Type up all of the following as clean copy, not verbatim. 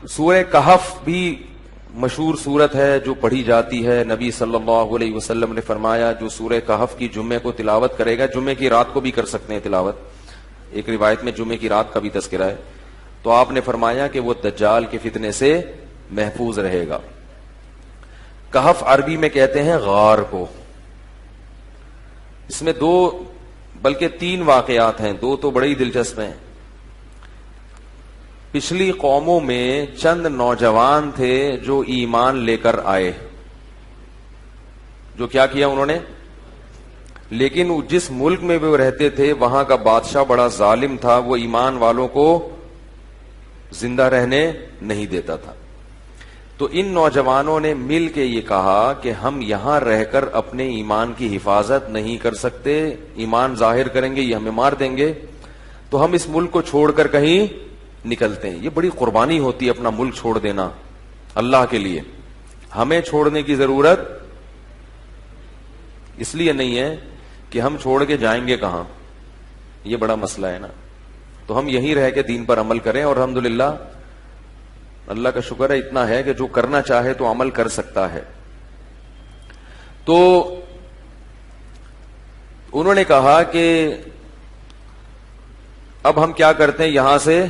سورہ کہف بھی مشہور سورت ہے جو پڑھی جاتی ہے. نبی صلی اللہ علیہ وسلم نے فرمایا جو سورہ کہف کی جمعے کو تلاوت کرے گا, جمعے کی رات کو بھی کر سکتے ہیں تلاوت, ایک روایت میں جمعے کی رات کا بھی تذکرہ ہے, تو آپ نے فرمایا کہ وہ دجال کے فتنے سے محفوظ رہے گا. کہف عربی میں کہتے ہیں غار کو. اس میں دو بلکہ تین واقعات ہیں, دو تو بڑے ہی دلچسپ ہیں. پچھلی قوموں میں چند نوجوان تھے جو ایمان لے کر آئے, جو کیا کیا انہوں نے, لیکن جس ملک میں وہ رہتے تھے وہاں کا بادشاہ بڑا ظالم تھا, وہ ایمان والوں کو زندہ رہنے نہیں دیتا تھا. تو ان نوجوانوں نے مل کے یہ کہا کہ ہم یہاں رہ کر اپنے ایمان کی حفاظت نہیں کر سکتے, ایمان ظاہر کریں گے یہ ہمیں مار دیں گے, تو ہم اس ملک کو چھوڑ کر کہیں نکلتے ہیں. یہ بڑی قربانی ہوتی ہے اپنا ملک چھوڑ دینا اللہ کے لیے. ہمیں چھوڑنے کی ضرورت اس لیے نہیں ہے کہ ہم چھوڑ کے جائیں گے کہاں, یہ بڑا مسئلہ ہے نا. تو ہم یہیں رہ کے دین پر عمل کریں, اور الحمدللہ اللہ کا شکر ہے اتنا ہے کہ جو کرنا چاہے تو عمل کر سکتا ہے. تو انہوں نے کہا کہ اب ہم کیا کرتے ہیں, یہاں سے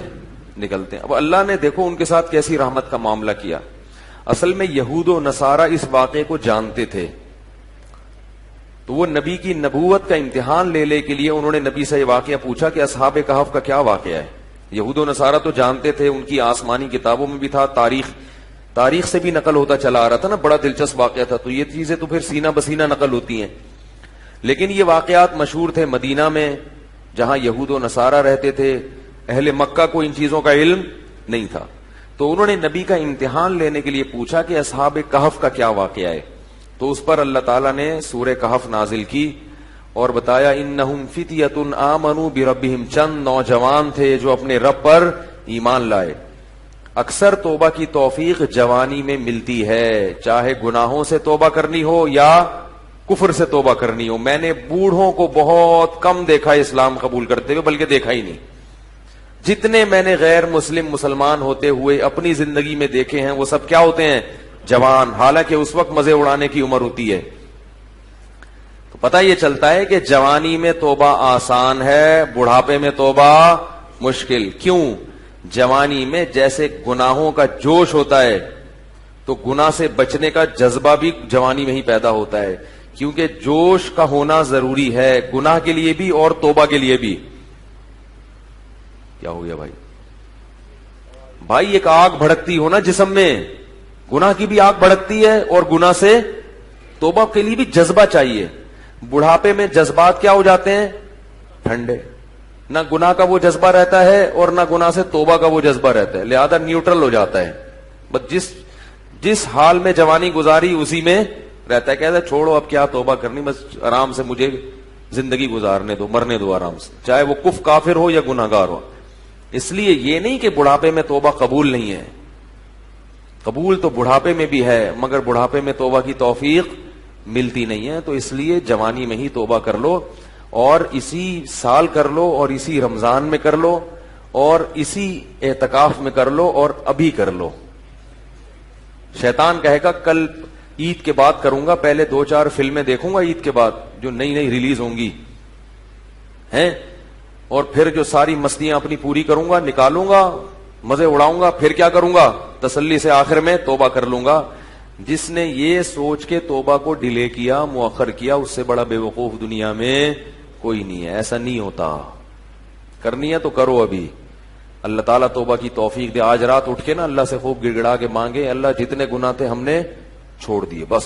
نکلتے ہیں. اب اللہ نے دیکھو ان کے ساتھ کیسی رحمت کا معاملہ کیا. اصل میں یہود و نصارہ اس واقعے کو جانتے تھے, تو وہ نبی کی نبوت کا امتحان لے کے لیے انہوں نے نبی سے یہ واقعہ پوچھا کہ اصحاب کہف کا کیا واقعہ ہے. یہود و نصارہ تو جانتے تھے, ان کی آسمانی کتابوں میں بھی تھا, تاریخ سے بھی نقل ہوتا چلا آ رہا تھا نا, بڑا دلچسپ واقعہ تھا. تو یہ چیزیں تو پھر سینہ بسینہ نقل ہوتی ہیں, لیکن یہ واقعات مشہور تھے مدینہ میں جہاں یہود و نصارہ رہتے تھے. اہل مکہ کو ان چیزوں کا علم نہیں تھا, تو انہوں نے نبی کا امتحان لینے کے لیے پوچھا کہ اصحاب کہف کا کیا واقعہ ہے. تو اس پر اللہ تعالیٰ نے سورہ کہف نازل کی اور بتایا انہم فتیۃ آمنوا بربہم, چند نوجوان تھے جو اپنے رب پر ایمان لائے. اکثر توبہ کی توفیق جوانی میں ملتی ہے, چاہے گناہوں سے توبہ کرنی ہو یا کفر سے توبہ کرنی ہو. میں نے بوڑھوں کو بہت کم دیکھا اسلام قبول کرتے ہوئے, بلکہ دیکھا ہی نہیں. جتنے میں نے غیر مسلمان ہوتے ہوئے اپنی زندگی میں دیکھے ہیں وہ سب کیا ہوتے ہیں, جوان, حالانکہ اس وقت مزے اڑانے کی عمر ہوتی ہے. تو پتہ یہ چلتا ہے کہ جوانی میں توبہ آسان ہے, بڑھاپے میں توبہ مشکل. کیوں؟ جوانی میں جیسے گناہوں کا جوش ہوتا ہے تو گناہ سے بچنے کا جذبہ بھی جوانی میں ہی پیدا ہوتا ہے, کیونکہ جوش کا ہونا ضروری ہے گناہ کے لیے بھی اور توبہ کے لیے بھی. کیا ہو گیا بھائی, ایک آگ بھڑکتی ہو نا جسم میں, گناہ کی بھی آگ بھڑکتی ہے اور گناہ سے توبہ کے لیے بھی جذبہ چاہیے. بڑھاپے میں جذبات کیا ہو جاتے ہیں, ٹھنڈے, نہ گناہ کا وہ جذبہ رہتا ہے اور نہ گناہ سے توبہ کا وہ جذبہ رہتا ہے, لہذا نیوٹرل ہو جاتا ہے. بس جس حال میں جوانی گزاری اسی میں رہتا ہے, کہتا ہے چھوڑو اب کیا توبہ کرنی, بس آرام سے مجھے زندگی گزارنے دو, مرنے دو آرام سے, چاہے وہ کفر کافر ہو یا گناہگار ہو. اس لیے یہ نہیں کہ بڑھاپے میں توبہ قبول نہیں ہے, قبول تو بڑھاپے میں بھی ہے, مگر بڑھاپے میں توبہ کی توفیق ملتی نہیں ہے. تو اس لیے جوانی میں ہی توبہ کر لو, اور اسی سال کر لو, اور اسی رمضان میں کر لو, اور اسی اعتکاف میں کر لو, اور ابھی کر لو. شیطان کہے گا کل عید کے بعد کروں گا, پہلے 2-4 فلمیں دیکھوں گا عید کے بعد جو نئی ریلیز ہوں گی ہیں, اور پھر جو ساری مستیاں اپنی پوری کروں گا, نکالوں گا, مزے اڑاؤں گا, پھر کیا کروں گا, تسلی سے آخر میں توبہ کر لوں گا. جس نے یہ سوچ کے توبہ کو ڈیلے کیا, مؤخر کیا, اس سے بڑا بے وقوف دنیا میں کوئی نہیں ہے. ایسا نہیں ہوتا, کرنی ہے تو کرو ابھی. اللہ تعالیٰ توبہ کی توفیق دے. آج رات اٹھ کے نا اللہ سے خوب گڑ گڑا کے مانگے, اللہ جتنے گناہ تھے ہم نے چھوڑ دیے, بس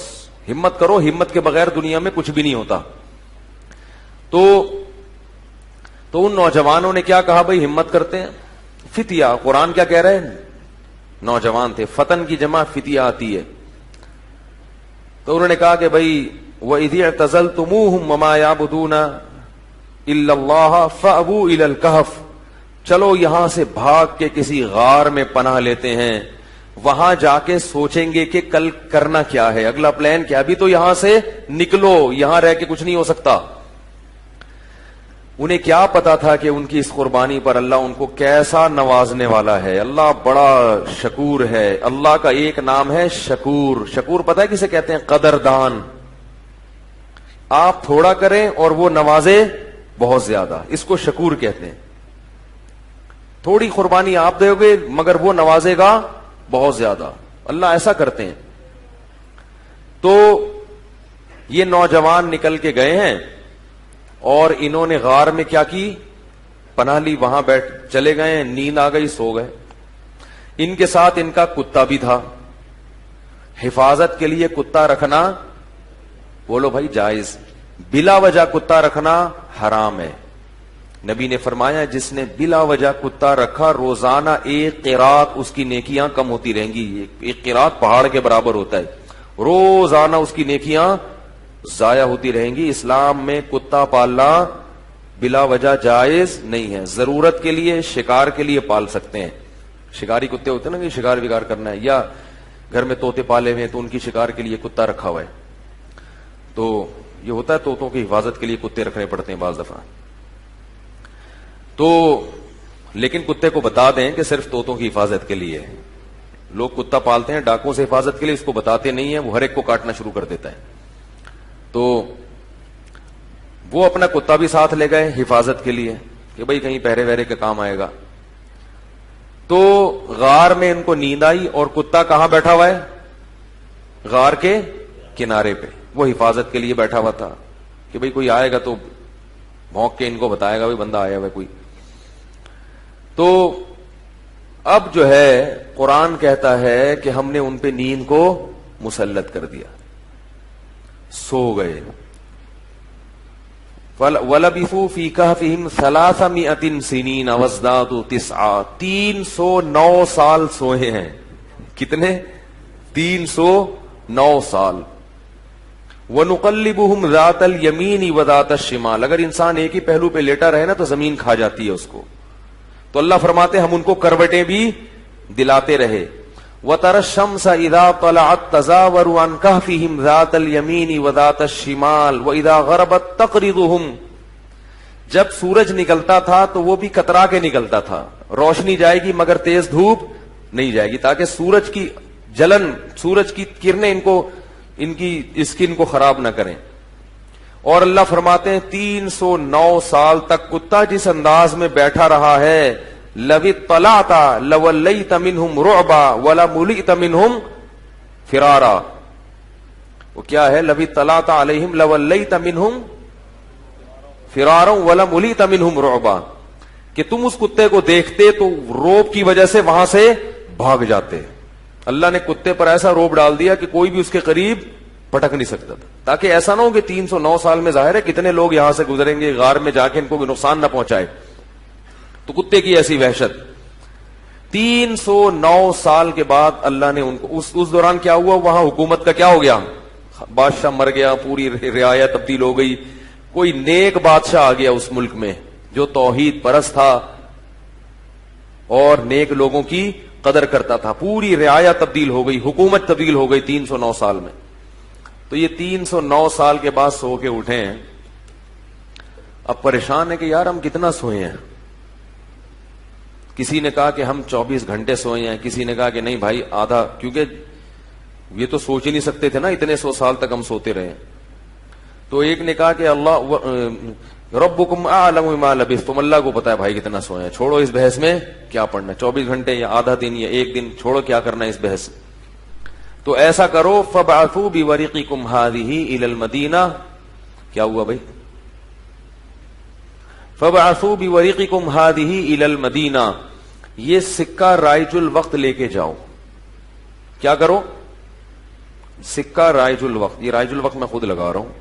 ہمت کرو, ہمت کے بغیر دنیا میں کچھ بھی نہیں ہوتا. تو ان نوجوانوں نے کیا کہا, بھائی ہمت کرتے ہیں. فتیہ, قرآن کیا کہہ رہے ہیں, نوجوان تھے. فتن کی جمع فتیہ آتی ہے. تو انہوں نے کہا کہ بھائی وَإِذِ اعْتَزَلْتُمُوهُمْ وَمَا يَعْبُدُونَ إِلَّا اللَّهَ فَأْوُوا إِلَى الْكَهْفِ, چلو یہاں سے بھاگ کے کسی غار میں پناہ لیتے ہیں, وہاں جا کے سوچیں گے کہ کل کرنا کیا ہے, اگلا پلان کیا. ابھی تو یہاں سے نکلو, یہاں رہ کے کچھ نہیں ہو سکتا. انہیں کیا پتا تھا کہ ان کی اس قربانی پر اللہ ان کو کیسا نوازنے والا ہے. اللہ بڑا شکور ہے. اللہ کا ایک نام ہے شکور. شکور پتہ ہے کسے کہتے ہیں؟ قدردان. آپ تھوڑا کریں اور وہ نوازے بہت زیادہ, اس کو شکور کہتے ہیں. تھوڑی قربانی آپ دو گے مگر وہ نوازے گا بہت زیادہ. اللہ ایسا کرتے ہیں. تو یہ نوجوان نکل کے گئے ہیں اور انہوں نے غار میں کیا کی؟ پناہ لی. وہاں بیٹھ چلے گئے, نیند آ گئی, سو گئے. ان کے ساتھ ان کا کتا بھی تھا. حفاظت کے لیے کتا رکھنا بولو بھائی جائز, بلا وجہ کتا رکھنا حرام ہے. نبی نے فرمایا جس نے بلا وجہ کتا رکھا روزانہ ایک قیرات اس کی نیکیاں کم ہوتی رہیں گی. ایک قیرات پہاڑ کے برابر ہوتا ہے. روزانہ اس کی نیکیاں ضائع ہوتی رہیں گی. اسلام میں کتا پالنا بلا وجہ جائز نہیں ہے. ضرورت کے لیے, شکار کے لیے پال سکتے ہیں. شکاری کتے ہوتے ہیں نا کہ شکار وکار کرنا ہے, یا گھر میں طوطے پالے ہوئے ہیں تو ان کی شکار کے لیے کتا رکھا ہوا ہے. تو یہ ہوتا ہے طوطوں کی حفاظت کے لیے کتے رکھنے پڑتے ہیں بعض دفعہ. تو لیکن کتے کو بتا دیں کہ صرف طوطوں کی حفاظت کے لیے. لوگ کتا پالتے ہیں ڈاکوں سے حفاظت کے لیے, اس کو بتاتے نہیں ہیں, وہ ہر ایک کو کاٹنا شروع کر دیتا ہے. تو وہ اپنا کتا بھی ساتھ لے گئے حفاظت کے لیے کہ بھئی کہیں پہرے وہرے کے کام آئے گا. تو غار میں ان کو نیند آئی اور کتا کہاں بیٹھا ہوا ہے؟ غار کے کنارے پہ. وہ حفاظت کے لیے بیٹھا ہوا تھا کہ بھئی کوئی آئے گا تو بھونک کے ان کو بتائے گا بھئی بندہ آیا ہوا ہے کوئی. تو اب جو ہے قرآن کہتا ہے کہ ہم نے ان پہ نیند کو مسلط کر دیا, سو گئے. وَلَبِثُوا فِي كَهْفِهِمْ 300 سِنِينَ وَازْدَادُوا 9 309 سال سوئے ہیں. کتنے؟ 309 سال. وَنُقَلِّبُهُمْ ذَاتَ الْيَمِينِ وَذَاتَ الشِّمَالِ. اگر انسان ایک ہی پہلو پہ لیٹا رہے نا تو زمین کھا جاتی ہے اس کو. تو اللہ فرماتے ہم ان کو کروٹیں بھی دلاتے رہے. وَتَرَى الشَّمْسَ إِذَا طَلَعَتْ تَزَاوَرُ عَنْ كَهْفِهِمْ ذَاتَ الْيَمِينِ وَذَاتَ الشِّمَالِ وَإِذَا غَرَبَتْ تَقْرِضُهُمْ. جب سورج نکلتا تھا تو وہ بھی کترا کے نکلتا تھا. روشنی جائے گی مگر تیز دھوپ نہیں جائے گی, تاکہ سورج کی جلن, سورج کی کرنیں ان کی اسکن کو خراب نہ کریں. اور اللہ فرماتے ہیں 309 سال تک کتا جس انداز میں بیٹھا رہا ہے, لَوِ اطَّلَعْتَ لَوَلَّيْتَ مِنْهُمْ رُعْبًا وَلَمُلِئْتَ مِنْهُمْ فِرَارًا. وہ کیا ہے؟ لَوِ اطَّلَعْتَ عَلَيْهِمْ لَوَلَّيْتَ مِنْهُمْ فِرَارًا وَلَمُلِئْتَ مِنْهُمْ رُعْبًا. کہ تم اس کتے کو دیکھتے تو روب کی وجہ سے وہاں سے بھاگ جاتے. اللہ نے کتے پر ایسا روب ڈال دیا کہ کوئی بھی اس کے قریب پٹک نہیں سکتا تھا, تاکہ ایسا نہ ہو کہ 309 سال میں ظاہر ہے کتنے لوگ یہاں سے گزریں گے, غار میں جا کے ان کو نقصان نہ پہنچائے. تو کتے کی ایسی وحشت. 309 سال کے بعد اللہ نے ان کو اس دوران کیا ہوا, وہاں حکومت کا کیا ہو گیا, بادشاہ مر گیا, پوری رعایا تبدیل ہو گئی, کوئی نیک بادشاہ آ گیا اس ملک میں جو توحید پرست تھا اور نیک لوگوں کی قدر کرتا تھا. پوری رعایا تبدیل ہو گئی, حکومت تبدیل ہو گئی 309 سال میں. تو یہ 309 سال کے بعد سو کے اٹھے ہیں. اب پریشان ہے کہ یار ہم کتنا سوئے ہیں. کسی نے کہا کہ ہم 24 گھنٹے سوئے ہیں, کسی نے کہا کہ نہیں بھائی آدھا, کیونکہ یہ تو سوچ ہی نہیں سکتے تھے نا اتنے 100 سال تک ہم سوتے رہے. تو ایک نے کہا کہ اللہ ربکم اعلم بما لبثتم, اللہ کو پتا ہے بھائی کتنا سوئے ہیں, چھوڑو اس بحث میں کیا پڑھنا, 24 گھنٹے یا آدھا دن یا ایک دن, چھوڑو کیا کرنا ہے اس بحث. تو ایسا کرو فبعثوا بورقکم هذه الى المدینہ. کیا ہوا بھائی؟ فبعثوا بورقکم هذه الى المدینہ, یہ سکہ رائج الوقت لے کے جاؤ. کیا کرو؟ سکہ رائج الوقت. یہ رائج الوقت میں خود لگا رہا ہوں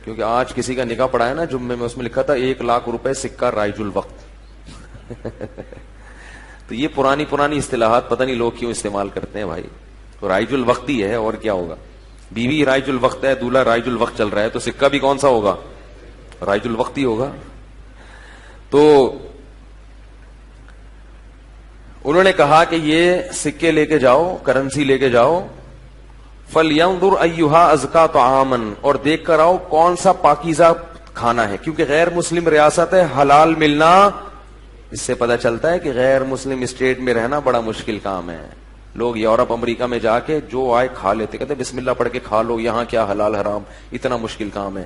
کیونکہ آج کسی کا نکاح پڑا ہے نا جمعے میں, اس میں لکھا تھا 1,00,000 روپے سکہ رائج الوقت. تو یہ پرانی اصطلاحات پتہ نہیں لوگ کیوں استعمال کرتے ہیں بھائی. تو رائج الوقت ہی ہے اور کیا ہوگا. بیوی رائج الوقت ہے, دولہا رائج الوقت چل رہا ہے, تو سکہ بھی کون سا ہوگا؟ رائج الوقت ہی ہوگا. تو انہوں نے کہا کہ یہ سکے لے کے جاؤ, کرنسی لے کے جاؤ. فَلْيَنْظُرْ أَيُّهَا أَزْكَىٰ طَعَامًا, اور دیکھ کر آؤ کون سا پاکیزہ کھانا ہے، کیونکہ غیر مسلم ریاست ہے، حلال ملنا، اس سے پتہ چلتا ہے کہ غیر مسلم اسٹیٹ میں رہنا بڑا مشکل کام ہے. لوگ یورپ امریکہ میں جا کے جو آئے کھا لیتے، کہتے بسم اللہ پڑھ کے کھا لو، یہاں کیا حلال حرام، اتنا مشکل کام ہے.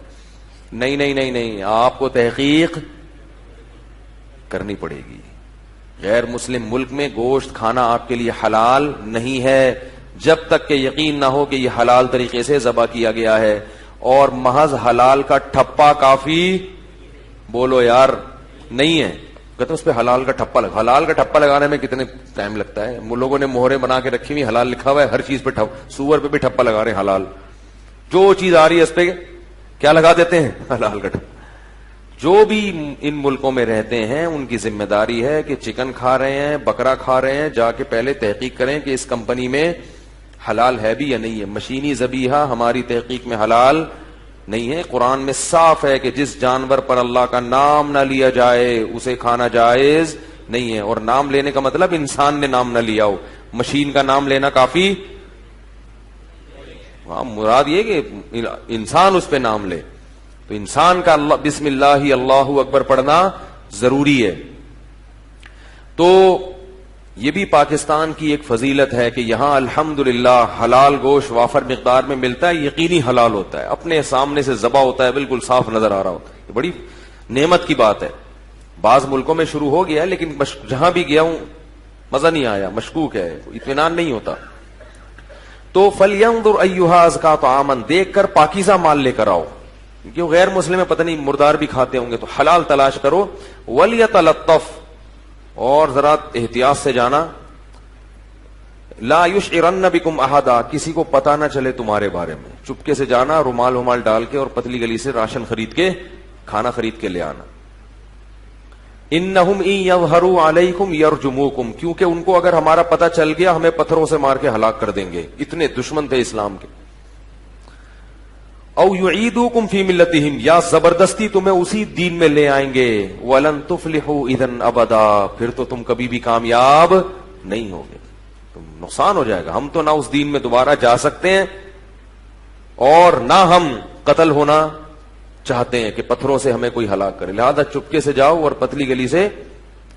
نہیں نہیں نہیں نہیں، آپ کو تحقیق کرنی پڑے گی. غیر مسلم ملک میں گوشت کھانا آپ کے لیے حلال نہیں ہے جب تک کہ یقین نہ ہو کہ یہ حلال طریقے سے ذبح کیا گیا ہے. اور محض حلال کا ٹھپا کافی بولو یار نہیں ہے. کہتے اس پہ حلال کا ٹھپا لگا، حلال کا ٹھپا لگانے میں کتنے ٹائم لگتا ہے. لوگوں نے مہرے بنا کے رکھی ہوئی، حلال لکھا ہوا ہے، ہر چیز پہ سور پہ بھی ٹھپا لگا رہے ہیں حلال. جو چیز آ رہی ہے اس پہ کیا لگا دیتے ہیں؟ حلال کا ٹھپا. جو بھی ان ملکوں میں رہتے ہیں ان کی ذمہ داری ہے کہ چکن کھا رہے ہیں، بکرا کھا رہے ہیں، جا کے پہلے تحقیق کریں کہ اس کمپنی میں حلال ہے بھی یا نہیں ہے. مشینی ذبیحہ ہماری تحقیق میں حلال نہیں ہے. قرآن میں صاف ہے کہ جس جانور پر اللہ کا نام نہ لیا جائے اسے کھانا جائز نہیں ہے. اور نام لینے کا مطلب انسان نے نام نہ لیا ہو، مشین کا نام لینا کافی، مراد یہ کہ انسان اس پہ نام لے. تو انسان کا اللہ بسم اللہ اللہ اکبر پڑھنا ضروری ہے. تو یہ بھی پاکستان کی ایک فضیلت ہے کہ یہاں الحمدللہ حلال گوشت وافر مقدار میں ملتا ہے، یقینی حلال ہوتا ہے، اپنے سامنے سے ذبح ہوتا ہے، بالکل صاف نظر آ رہا ہوتا ہے. یہ بڑی نعمت کی بات ہے. بعض ملکوں میں شروع ہو گیا ہے لیکن جہاں بھی گیا ہوں مزہ نہیں آیا، مشکوک ہے، اطمینان نہیں ہوتا. تو فَلْيَنظُرْ أَيُّهَا أَزْكَىٰ طَعَامًا، دیکھ کر پاکیزہ مال لے کر آؤ، کیوں غیر مسلم ہے پتہ نہیں مردار بھی کھاتے ہوں گے، تو حلال تلاش کرو. وَلْيَتَلَطَّفْ، اور ذرا احتیاط سے جانا. لا یشعرن بکم احدا، کسی کو پتا نہ چلے تمہارے بارے میں، چپکے سے جانا، رومال ومال ڈال کے اور پتلی گلی سے راشن خرید کے، کھانا خرید کے لے آنا. انہم ان یظہروا علیکم یرجموکم، کیونکہ ان کو اگر ہمارا پتہ چل گیا ہمیں پتھروں سے مار کے ہلاک کر دیں گے، اتنے دشمن تھے اسلام کے. او یعیدوکم فی ملتہم، یا زبردستی تمہیں اسی دین میں لے آئیں گے. ولن تفلحوا اذا ابدا، پھر تو تم کبھی بھی کامیاب نہیں ہوگے، تم نقصان ہو جائے گا. ہم تو نہ اس دین میں دوبارہ جا سکتے ہیں اور نہ ہم قتل ہونا چاہتے ہیں کہ پتھروں سے ہمیں کوئی ہلاک کرے. لہذا چپکے سے جاؤ اور پتلی گلی سے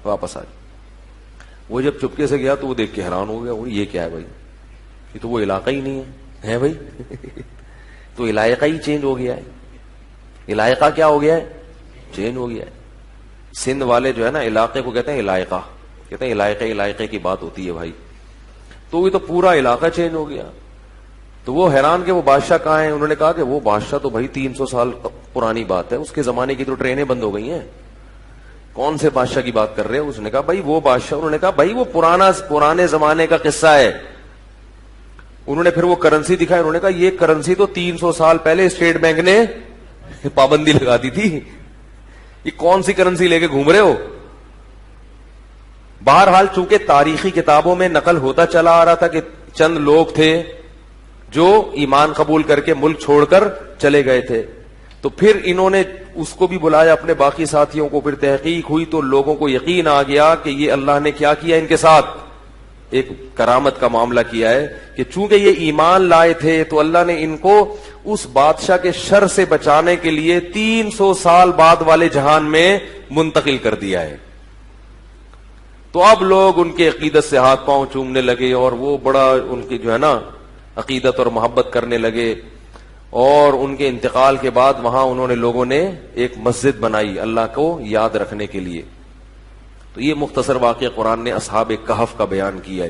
واپس آ جاؤ. وہ جب چپکے سے گیا تو وہ دیکھ کے حیران ہو گیا، یہ کیا ہے بھائی، یہ تو وہ علاقہ ہی نہیں ہے بھائی. تو علاقہ ہی چینج ہو گیا ہے. علاقہ کیا ہو گیا ہے؟ چینج ہو گیا ہے. سندھ والے جو ہے نا علاقے کو کہتے ہیں علاقہ، کہتے ہیں علاقے کی بات ہوتی ہے بھائی. تو یہ تو پورا علاقہ چینج ہو گیا. تو وہ حیران کہ وہ بادشاہ کہاں ہیں. انہوں نے کہا کہ وہ بادشاہ تو بھائی 300 سال پرانی بات ہے، اس کے زمانے کی تو ٹرینیں بند ہو گئی ہیں، کون سے بادشاہ کی بات کر رہے ہیں. اس نے کہا بھائی وہ بادشاہ. انہوں نے کہا بھائی وہ پرانے زمانے کا قصہ ہے. انہوں نے پھر وہ کرنسی دکھائی. انہوں نے کہا یہ کرنسی تو 300 سال پہلے اسٹیٹ بینک نے پابندی لگا دی تھی، یہ کون سی کرنسی لے کے گھوم رہے ہو. بہرحال چونکہ تاریخی کتابوں میں نقل ہوتا چلا آ رہا تھا کہ چند لوگ تھے جو ایمان قبول کر کے ملک چھوڑ کر چلے گئے تھے، تو پھر انہوں نے اس کو بھی بلایا اپنے باقی ساتھیوں کو. پھر تحقیق ہوئی تو لوگوں کو یقین آ گیا کہ یہ اللہ نے کیا کیا ان کے ساتھ، ایک کرامت کا معاملہ کیا ہے کہ چونکہ یہ ایمان لائے تھے تو اللہ نے ان کو اس بادشاہ کے شر سے بچانے کے لیے 300 سال بعد والے جہان میں منتقل کر دیا ہے. تو اب لوگ ان کے عقیدت سے ہاتھ پاؤں چومنے لگے اور وہ بڑا ان کی جو ہے نا عقیدت اور محبت کرنے لگے. اور ان کے انتقال کے بعد وہاں انہوں نے لوگوں نے ایک مسجد بنائی اللہ کو یاد رکھنے کے لیے. تو یہ مختصر واقعہ قرآن نے اصحاب کہف کا بیان کیا ہے.